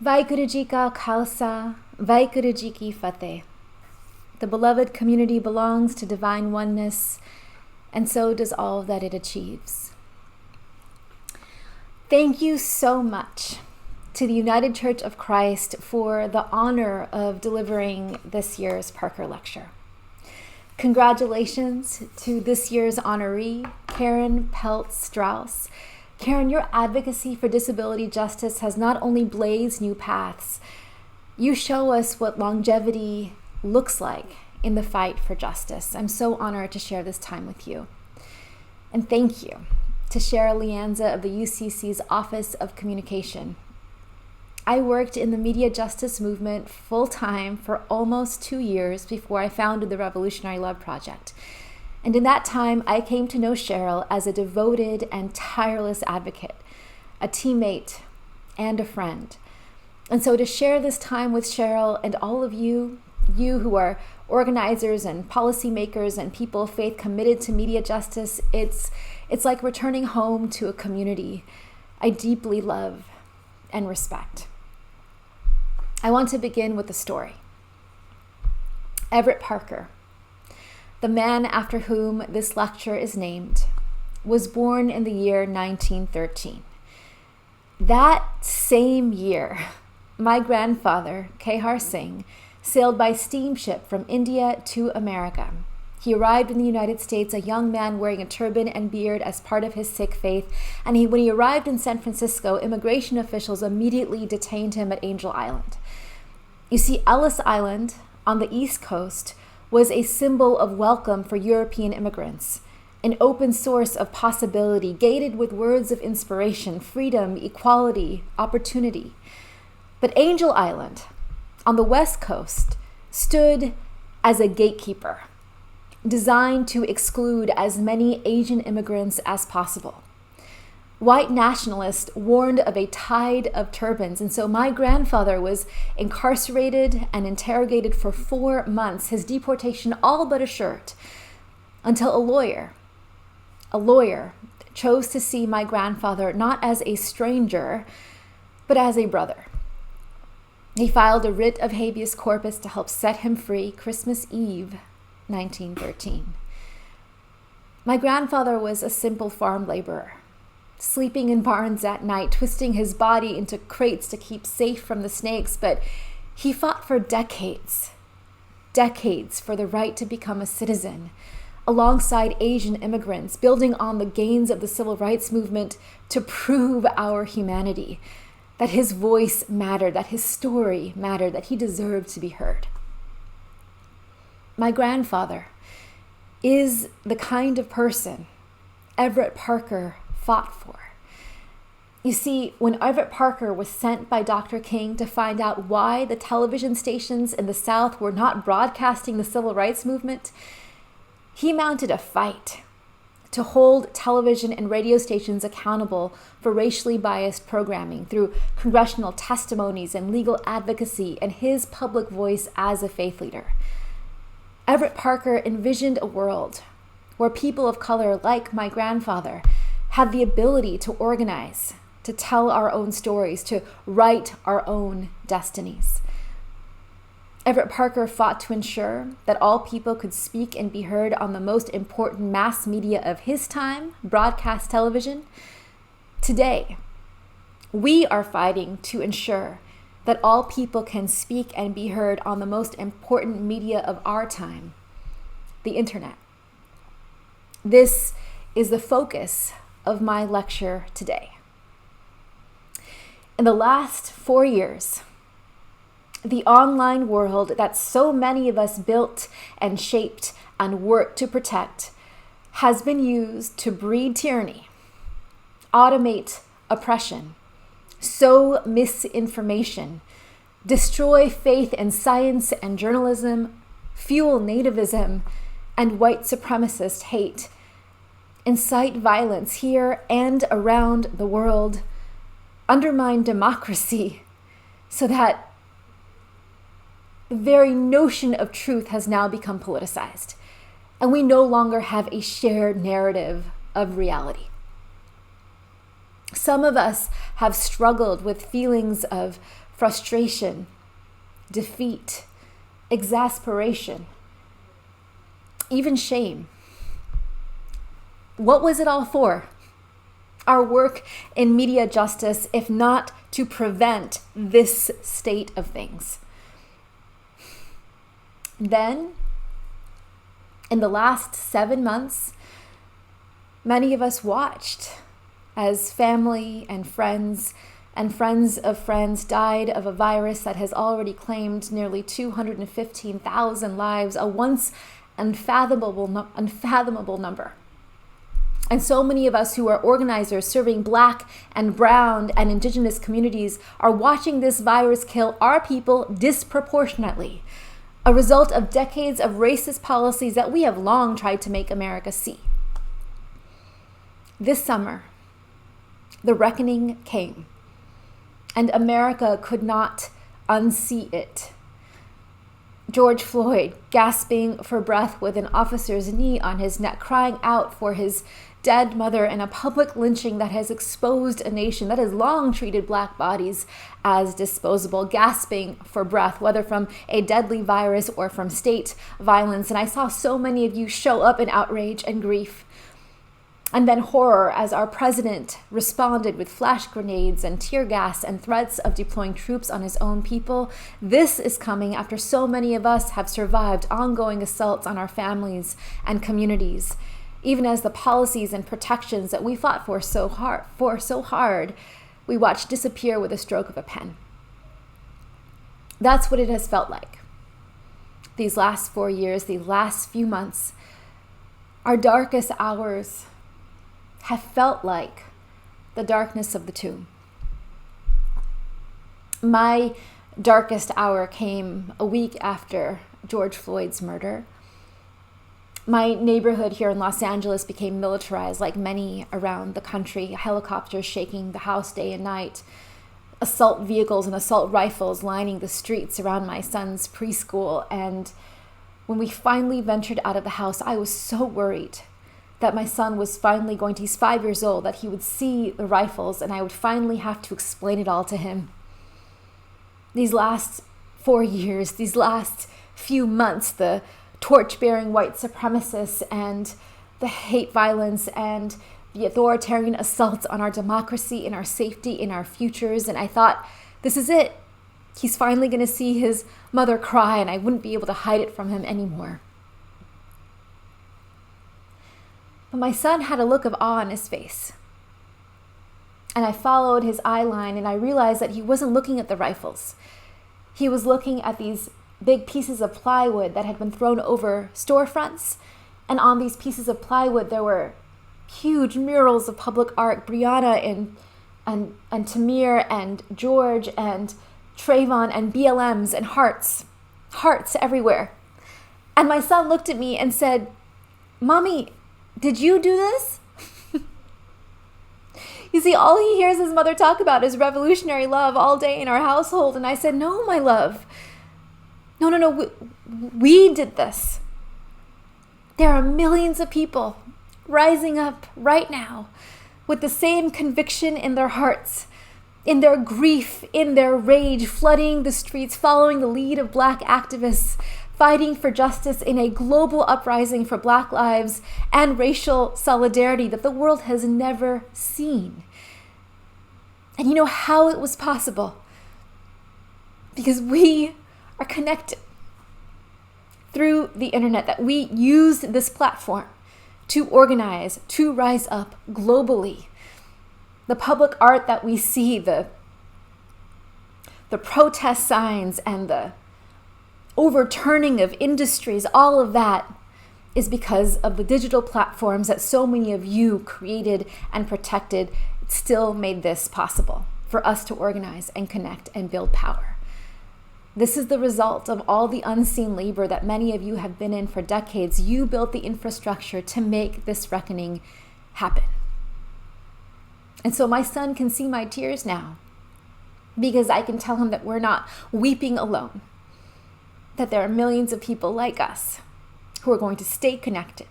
Vaheguru Ji Ka Khalsa, Vaheguru Ji Ki Fateh. The beloved community belongs to divine oneness, and so does all that it achieves. Thank you so much to the United Church of Christ for the honor of delivering this year's Parker Lecture. Congratulations to this year's honoree, Karen Peltz-Strauss. Karen, your advocacy for disability justice has not only blazed new paths, you show us what longevity looks like in the fight for justice. I'm so honored to share this time with you. And thank you to Cheryl Lianza of the UCC's Office of Communication. I worked in the media justice movement full-time for almost 2 years before I founded the Revolutionary Love Project. And in that time, I came to know Cheryl as a devoted and tireless advocate, a teammate, and a friend. And so to share this time with Cheryl and all of you who are organizers and policymakers and people of faith committed to media justice, it's like returning home to a community I deeply love and respect. I want to begin with a story. Everett Parker, the man after whom this lecture is named, was born in the year 1913. That same year, my grandfather, Kaur Singh, sailed by steamship from India to America. He arrived in the United States a young man wearing a turban and beard as part of his Sikh faith, and when he arrived in San Francisco, immigration officials immediately detained him at Angel Island. You see, Ellis Island on the East Coast was a symbol of welcome for European immigrants, an open source of possibility, gated with words of inspiration, freedom, equality, opportunity. But Angel Island on the West Coast stood as a gatekeeper, designed to exclude as many Asian immigrants as possible. White nationalists warned of a tide of turbans, and so my grandfather was incarcerated and interrogated for 4 months, his deportation all but assured, until a lawyer chose to see my grandfather not as a stranger, but as a brother. He filed a writ of habeas corpus to help set him free Christmas Eve, 1913. My grandfather was a simple farm laborer, sleeping in barns at night, twisting his body into crates to keep safe from the snakes, but he fought for decades for the right to become a citizen, alongside Asian immigrants, building on the gains of the civil rights movement to prove our humanity, that his voice mattered, that his story mattered, that he deserved to be heard. My grandfather is the kind of person Everett Parker fought for. You see, when Everett Parker was sent by Dr. King to find out why the television stations in the South were not broadcasting the civil rights movement, he mounted a fight to hold television and radio stations accountable for racially biased programming through congressional testimonies and legal advocacy and his public voice as a faith leader. Everett Parker envisioned a world where people of color like my grandfather had the ability to organize, to tell our own stories, to write our own destinies. Everett Parker fought to ensure that all people could speak and be heard on the most important mass media of his time, broadcast television. Today, we are fighting to ensure that all people can speak and be heard on the most important media of our time, the internet. This is the focus of my lecture today. In the last 4 years, the online world that so many of us built and shaped and worked to protect has been used to breed tyranny, automate oppression, sow misinformation, destroy faith in science and journalism, fuel nativism and white supremacist hate, incite violence here and around the world, undermine democracy, so that the very notion of truth has now become politicized, and we no longer have a shared narrative of reality. Some of us have struggled with feelings of frustration, defeat, exasperation, even shame. What was it all for? Our work in media justice, if not to prevent this state of things. Then, in the last 7 months, many of us watched as family and friends of friends died of a virus that has already claimed nearly 215,000 lives, a once unfathomable number. And so many of us who are organizers serving Black and Brown and Indigenous communities are watching this virus kill our people disproportionately, a result of decades of racist policies that we have long tried to make America see. This summer, the reckoning came, and America could not unsee it. George Floyd, gasping for breath with an officer's knee on his neck, crying out for his dead mother in a public lynching that has exposed a nation that has long treated Black bodies as disposable, gasping for breath, whether from a deadly virus or from state violence. And I saw so many of you show up in outrage and grief. And then horror as our president responded with flash grenades and tear gas and threats of deploying troops on his own people. This is coming after so many of us have survived ongoing assaults on our families and communities, even as the policies and protections that we fought for so hard, we watched disappear with a stroke of a pen. That's what it has felt like. These last 4 years, these last few months, our darkest hours have felt like the darkness of the tomb. My darkest hour came a week after George Floyd's murder. My neighborhood here in Los Angeles became militarized, like many around the country, helicopters shaking the house day and night, assault vehicles and assault rifles lining the streets around my son's preschool. And when we finally ventured out of the house, I was so worried that my son was finally he's 5 years old, that he would see the rifles and I would finally have to explain it all to him. These last 4 years, these last few months, the torch-bearing white supremacists and the hate violence and the authoritarian assaults on our democracy and our safety and our futures. And I thought, this is it. He's finally going to see his mother cry and I wouldn't be able to hide it from him anymore. But my son had a look of awe on his face. And I followed his eye line and I realized that he wasn't looking at the rifles. He was looking at these big pieces of plywood that had been thrown over storefronts. And on these pieces of plywood, there were huge murals of public art. Brianna and Tamir and George and Trayvon and BLMs and hearts everywhere. And my son looked at me and said, "Mommy, did you do this?" You see, all he hears his mother talk about is revolutionary love all day in our household. And I said, "No, my love. No. We did this. There are millions of people rising up right now with the same conviction in their hearts, in their grief, in their rage, flooding the streets, following the lead of Black activists, fighting for justice in a global uprising for Black lives and racial solidarity that the world has never seen." And you know how it was possible? Because we are connected through the internet, that we used this platform to organize, to rise up globally. The public art that we see, the protest signs and the overturning of industries, all of that is because of the digital platforms that so many of you created and protected. It still made this possible for us to organize and connect and build power. This is the result of all the unseen labor that many of you have been in for decades. You built the infrastructure to make this reckoning happen. And so my son can see my tears now because I can tell him that we're not weeping alone, that there are millions of people like us who are going to stay connected,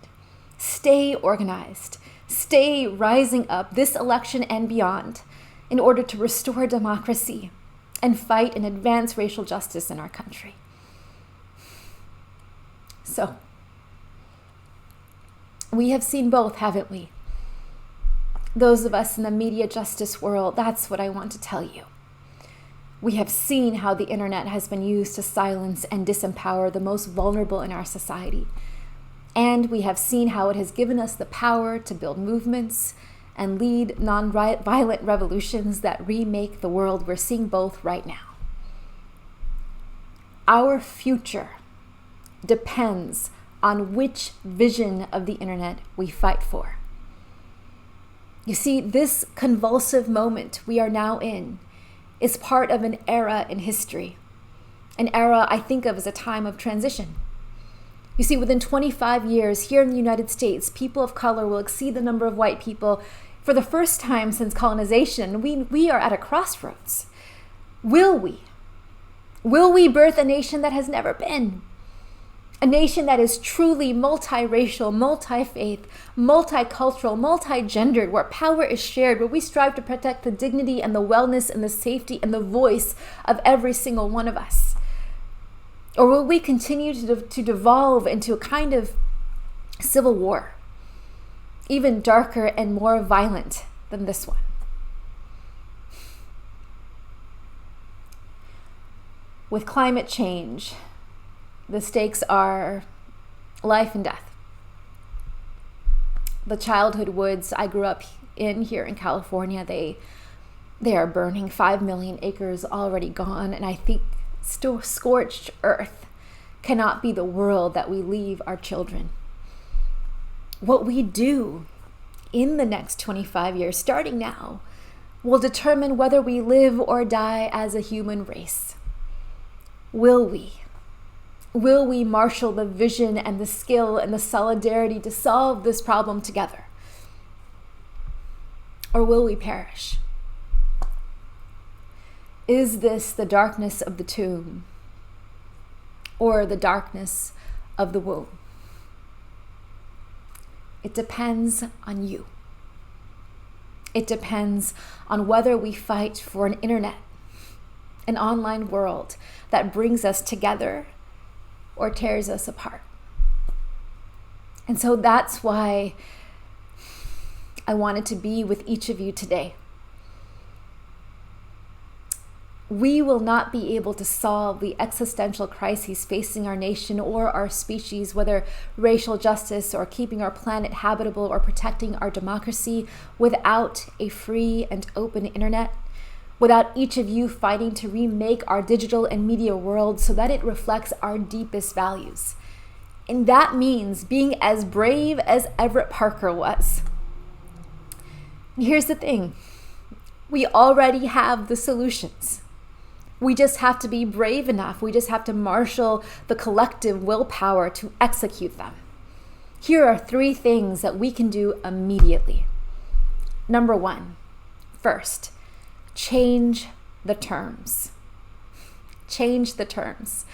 stay organized, stay rising up this election and beyond in order to restore democracy, and fight and advance racial justice in our country. So, we have seen both, haven't we? Those of us in the media justice world, that's what I want to tell you. We have seen how the internet has been used to silence and disempower the most vulnerable in our society. And we have seen how it has given us the power to build movements and lead nonviolent revolutions that remake the world. We're seeing both right now. Our future depends on which vision of the internet we fight for. You see, this convulsive moment we are now in is part of an era in history, an era I think of as a time of transition. You see, within 25 years here in the United States, people of color will exceed the number of white people. For the first time since colonization, we are at a crossroads. Will we? Will we birth a nation that has never been? A nation that is truly multiracial, multi-faith, multicultural, multi-gendered, where power is shared, where we strive to protect the dignity and the wellness and the safety and the voice of every single one of us? Or will we continue to devolve into a kind of civil war, even darker and more violent than this one? With climate change, the stakes are life and death. The childhood woods I grew up in here in California, they are burning. 5 million acres already gone. And I think scorched earth cannot be the world that we leave our children. What we do in the next 25 years, starting now, will determine whether we live or die as a human race. Will we? Will we marshal the vision and the skill and the solidarity to solve this problem together? Or will we perish? Is this the darkness of the tomb or the darkness of the womb? It depends on you. It depends on whether we fight for an internet, an online world that brings us together or tears us apart. And so that's why I wanted to be with each of you today. We will not be able to solve the existential crises facing our nation or our species, whether racial justice or keeping our planet habitable or protecting our democracy, without a free and open internet, without each of you fighting to remake our digital and media world so that it reflects our deepest values. And that means being as brave as Everett Parker was. And here's the thing. We already have the solutions. We just have to be brave enough. We just have to marshal the collective willpower to execute them. Here are 3 things that we can do immediately. Number 1, first, change the terms. Change the terms.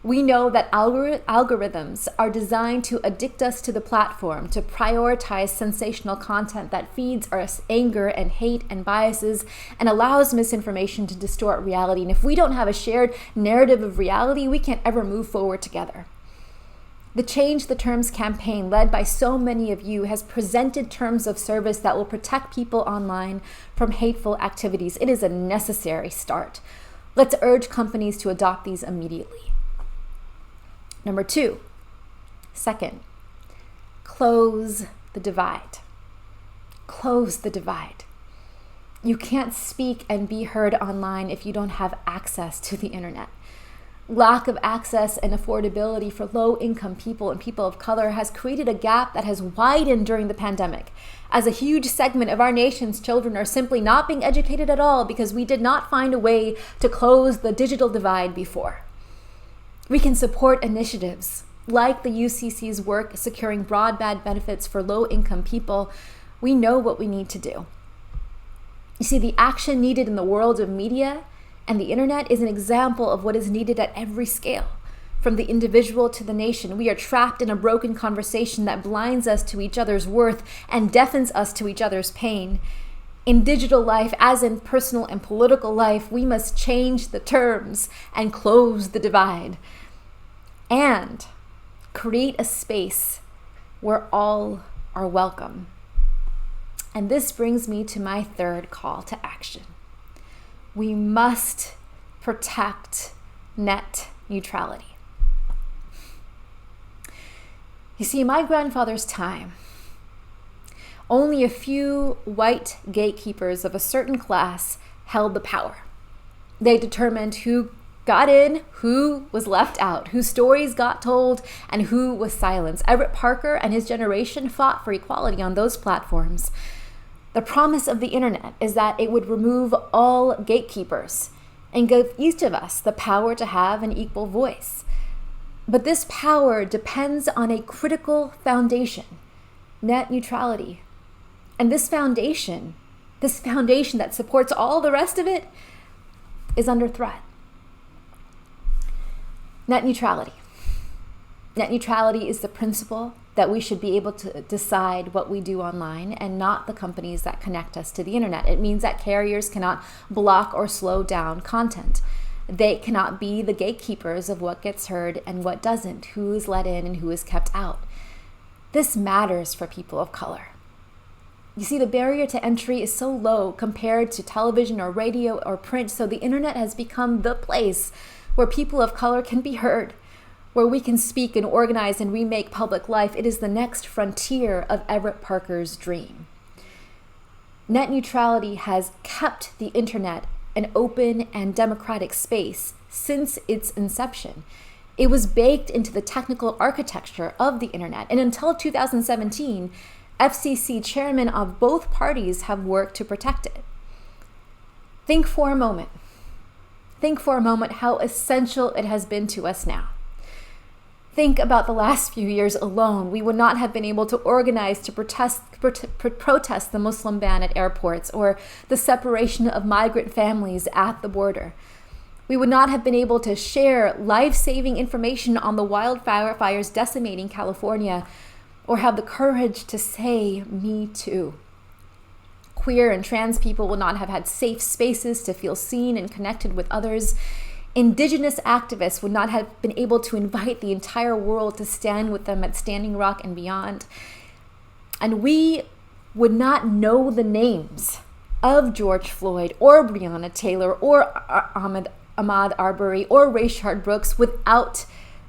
We know that algorithms are designed to addict us to the platform, to prioritize sensational content that feeds our anger and hate and biases and allows misinformation to distort reality. And if we don't have a shared narrative of reality, we can't ever move forward together. The Change the Terms campaign, led by so many of you, has presented terms of service that will protect people online from hateful activities. It is a necessary start. Let's urge companies to adopt these immediately. Number 2, second, close the divide. Close the divide. You can't speak and be heard online if you don't have access to the internet. Lack of access and affordability for low-income people and people of color has created a gap that has widened during the pandemic, as a huge segment of our nation's children are simply not being educated at all because we did not find a way to close the digital divide before. We can support initiatives like the UCC's work securing broadband benefits for low-income people. We know what we need to do. You see, the action needed in the world of media and the internet is an example of what is needed at every scale, from the individual to the nation. We are trapped in a broken conversation that blinds us to each other's worth and deafens us to each other's pain. In digital life, as in personal and political life, we must change the terms and close the divide and create a space where all are welcome. And this brings me to my third call to action. We must protect net neutrality. You see, in my grandfather's time, only a few white gatekeepers of a certain class held the power. They determined who got in, who was left out, whose stories got told, and who was silenced. Everett Parker and his generation fought for equality on those platforms. The promise of the internet is that it would remove all gatekeepers and give each of us the power to have an equal voice. But this power depends on a critical foundation, net neutrality. And this foundation that supports all the rest of it, is under threat. Net neutrality. Net neutrality is the principle that we should be able to decide what we do online and not the companies that connect us to the internet. It means that carriers cannot block or slow down content. They cannot be the gatekeepers of what gets heard and what doesn't, who is let in and who is kept out. This matters for people of color. You see, the barrier to entry is so low compared to television or radio or print, so the internet has become the place where people of color can be heard, where we can speak and organize and remake public life. It is the next frontier of Everett Parker's dream. Net neutrality has kept the internet an open and democratic space since its inception. It was baked into the technical architecture of the internet, and until 2017, FCC chairmen of both parties have worked to protect it. Think for a moment how essential it has been to us now. Think about the last few years alone. We would not have been able to organize to protest the Muslim ban at airports or the separation of migrant families at the border. We would not have been able to share life-saving information on the wildfires decimating California or have the courage to say, "Me too." Queer and trans people would not have had safe spaces to feel seen and connected with others. Indigenous activists would not have been able to invite the entire world to stand with them at Standing Rock and beyond. And we would not know the names of George Floyd or Breonna Taylor or Ahmaud Arbery or Rayshard Brooks without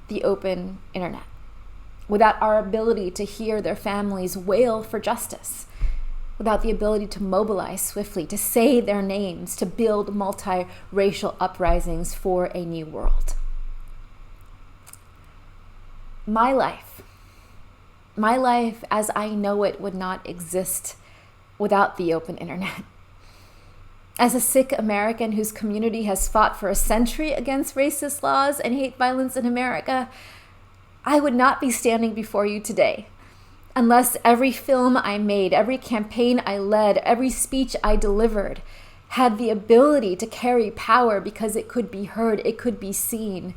the open internet, without our ability to hear their families wail for justice, without the ability to mobilize swiftly, to say their names, to build multiracial uprisings for a new world. My life as I know it would not exist without the open internet. As a Sikh American whose community has fought for a century against racist laws and hate violence in America, I would not be standing before you today unless every film I made, every campaign I led, every speech I delivered had the ability to carry power because it could be heard, it could be seen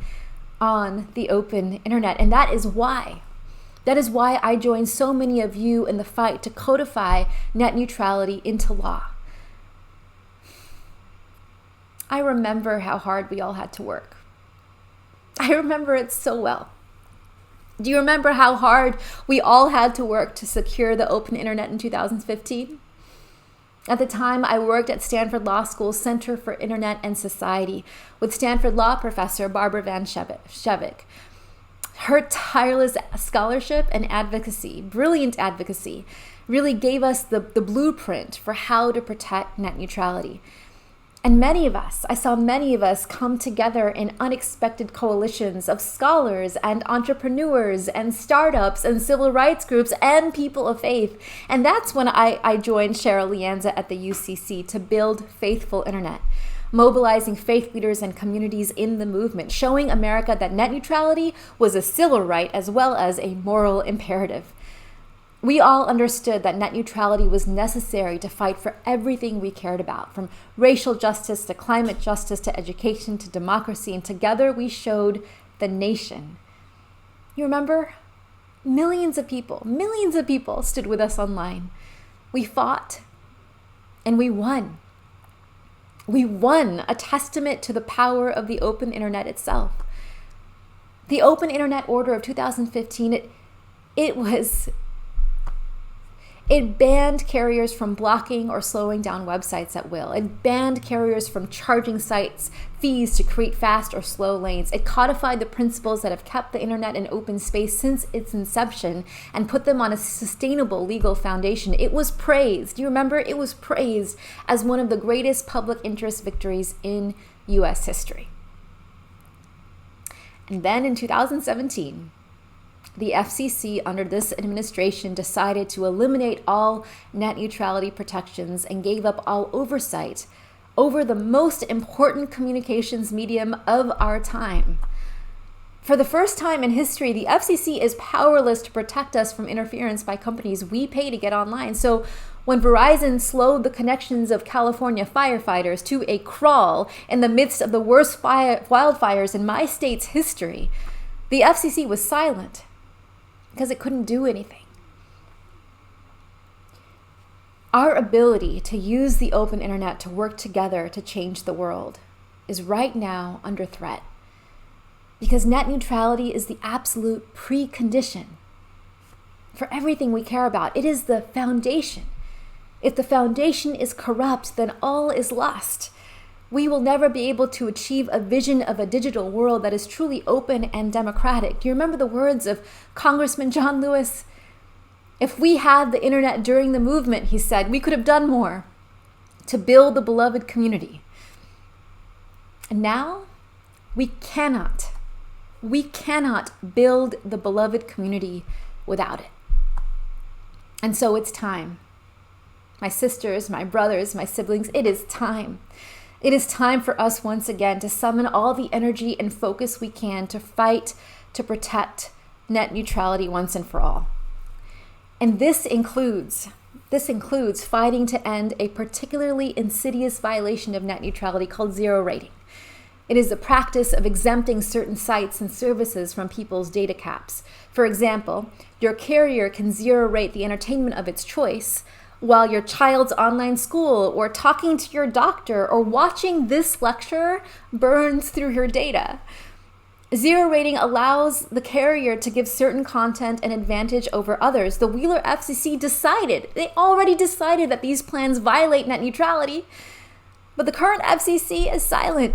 on the open internet. And that is why I joined so many of you in the fight to codify net neutrality into law. I remember how hard we all had to work. I remember it so well. Do you remember how hard we all had to work to secure the open internet in 2015? At the time, I worked at Stanford Law School's Center for Internet and Society with Stanford Law professor Barbara Van Schevick. Her tireless scholarship and advocacy, brilliant advocacy, really gave us the blueprint for how to protect net neutrality. And I saw many of us come together in unexpected coalitions of scholars and entrepreneurs and startups and civil rights groups and people of faith. And that's when I joined Cheryl Lianza at the UCC to build Faithful Internet, mobilizing faith leaders and communities in the movement, showing America that net neutrality was a civil right as well as a moral imperative. We all understood that net neutrality was necessary to fight for everything we cared about, from racial justice to climate justice to education to democracy, and together we showed the nation. You remember? Millions of people stood with us online. We fought, And we won. We won, a testament to the power of the open internet itself. The Open Internet Order of 2015, it banned carriers from blocking or slowing down websites at will. It banned carriers from charging sites fees to create fast or slow lanes. It codified the principles that have kept the internet an open space since its inception and put them on a sustainable legal foundation. It was praised. Do you remember? It was praised as one of the greatest public interest victories in U.S. history. And then in 2017, the FCC under this administration decided to eliminate all net neutrality protections and gave up all oversight over the most important communications medium of our time. For the first time in history, the FCC is powerless to protect us from interference by companies we pay to get online. So when Verizon slowed the connections of California firefighters to a crawl in the midst of the worst wildfires in my state's history, the FCC was silent because it couldn't do anything. Our ability to use the open internet to work together to change the world is right now under threat because net neutrality is the absolute precondition for everything we care about. It is the foundation. If the foundation is corrupt, then all is lost. We will never be able to achieve a vision of a digital world that is truly open and democratic. Do you remember the words of Congressman John Lewis? If we had the internet during the movement, he said, we could have done more to build the beloved community. And now we cannot build the beloved community without it. And so it's time. My sisters, my brothers, my siblings, it is time. It is time for us once again to summon all the energy and focus we can to fight to protect net neutrality once and for all. And this includes fighting to end a particularly insidious violation of net neutrality called zero rating. It is the practice of exempting certain sites and services from people's data caps. For example, your carrier can zero rate the entertainment of its choice, while your child's online school or talking to your doctor or watching this lecture burns through your data. Zero rating allows the carrier to give certain content an advantage over others. The Wheeler FCC they already decided that these plans violate net neutrality, but the current FCC is silent.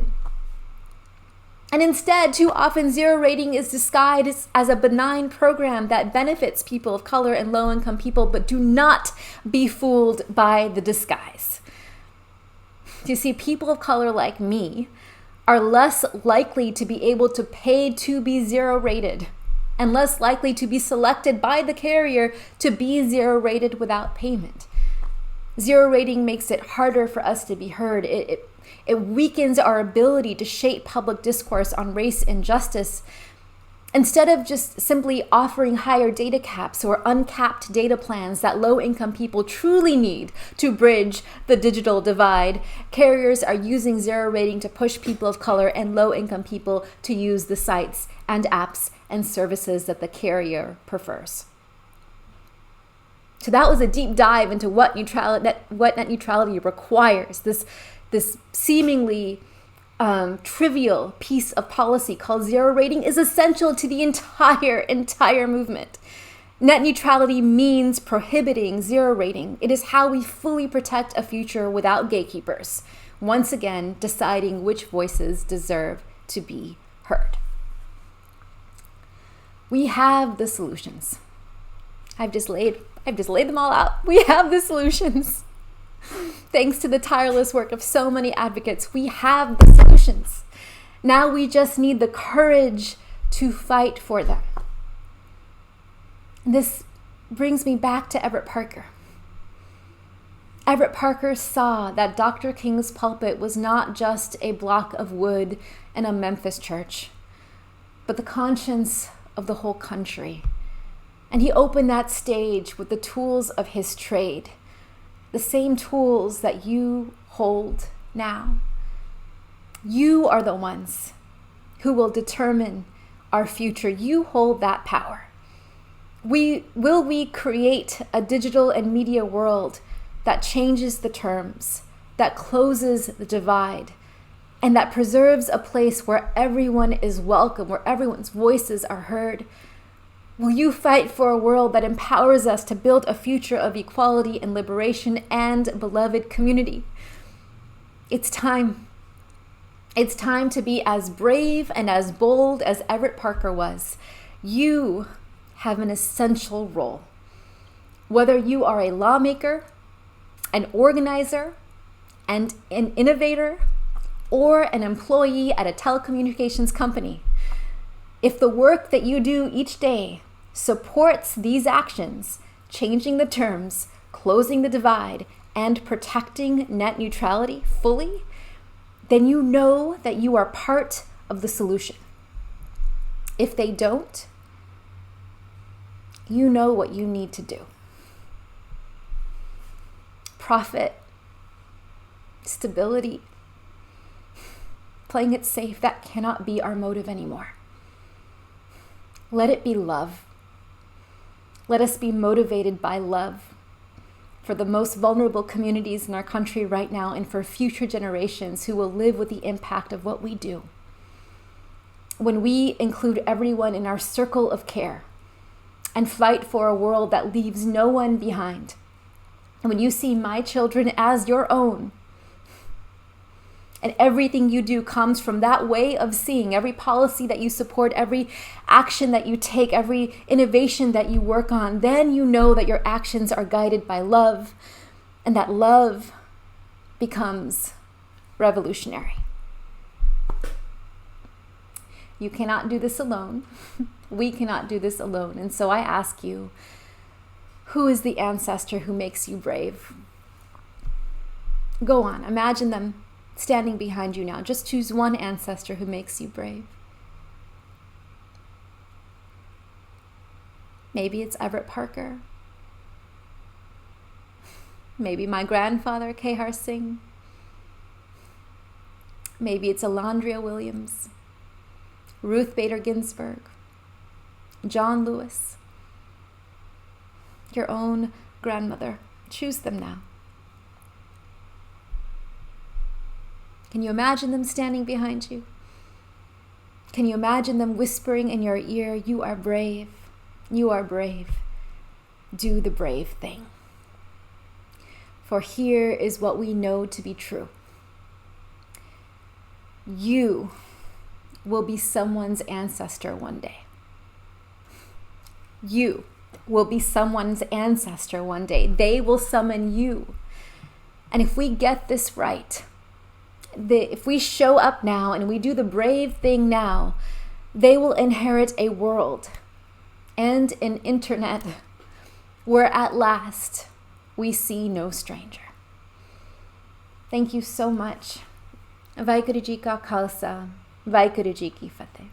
And instead, too often, zero rating is disguised as a benign program that benefits people of color and low-income people, but do not be fooled by the disguise. You see, people of color like me are less likely to be able to pay to be zero rated and less likely to be selected by the carrier to be zero rated without payment. Zero rating makes it harder for us to be heard. It weakens our ability to shape public discourse on race and justice. Instead of just simply offering higher data caps or uncapped data plans that low-income people truly need to bridge the digital divide, carriers are using zero rating to push people of color and low-income people to use the sites and apps and services that the carrier prefers. So that was a deep dive into what net neutrality requires. This seemingly trivial piece of policy called zero rating is essential to the entire movement. Net neutrality means prohibiting zero rating. It is how we fully protect a future without gatekeepers, once again deciding which voices deserve to be heard. We have the solutions. I've just laid them all out. We have the solutions. Thanks to the tireless work of so many advocates, we have the solutions. Now we just need the courage to fight for them. This brings me back to Everett Parker. Everett Parker saw that Dr. King's pulpit was not just a block of wood in a Memphis church, but the conscience of the whole country. And he opened that stage with the tools of his trade. The same tools that you hold now. You are the ones who will determine our future. You hold that power. Will we create a digital and media world that changes the terms, that closes the divide, and that preserves a place where everyone is welcome, where everyone's voices are heard? Will you fight for a world that empowers us to build a future of equality and liberation and beloved community? It's time. It's time to be as brave and as bold as Everett Parker was. You have an essential role. Whether you are a lawmaker, an organizer, and an innovator, or an employee at a telecommunications company, if the work that you do each day supports these actions, changing the terms, closing the divide, and protecting net neutrality fully, then you know that you are part of the solution. If they don't, you know what you need to do. Profit, stability, playing it safe, that cannot be our motive anymore. Let it be love. Let us be motivated by love for the most vulnerable communities in our country right now and for future generations who will live with the impact of what we do. When we include everyone in our circle of care and fight for a world that leaves no one behind, and when you see my children as your own, and everything you do comes from that way of seeing, every policy that you support, every action that you take, every innovation that you work on, then you know that your actions are guided by love, and that love becomes revolutionary. You cannot do this alone. We cannot do this alone. And so I ask you, who is the ancestor who makes you brave? Go on, imagine them standing behind you now. Just choose one ancestor who makes you brave. Maybe it's Everett Parker. Maybe my grandfather, Kaur Singh. Maybe it's Alondria Williams, Ruth Bader Ginsburg, John Lewis, your own grandmother. Choose them now. Can you imagine them standing behind you? Can you imagine them whispering in your ear, "You are brave, you are brave. Do the brave thing." For here is what we know to be true. You will be someone's ancestor one day. You will be someone's ancestor one day. They will summon you. And if we get this right, if we show up now and we do the brave thing now, they will inherit a world and an internet where at last we see no stranger. Thank you so much. Vaiguru Ji Ka Khalsa, Vaiguru Ji Ki Fateh.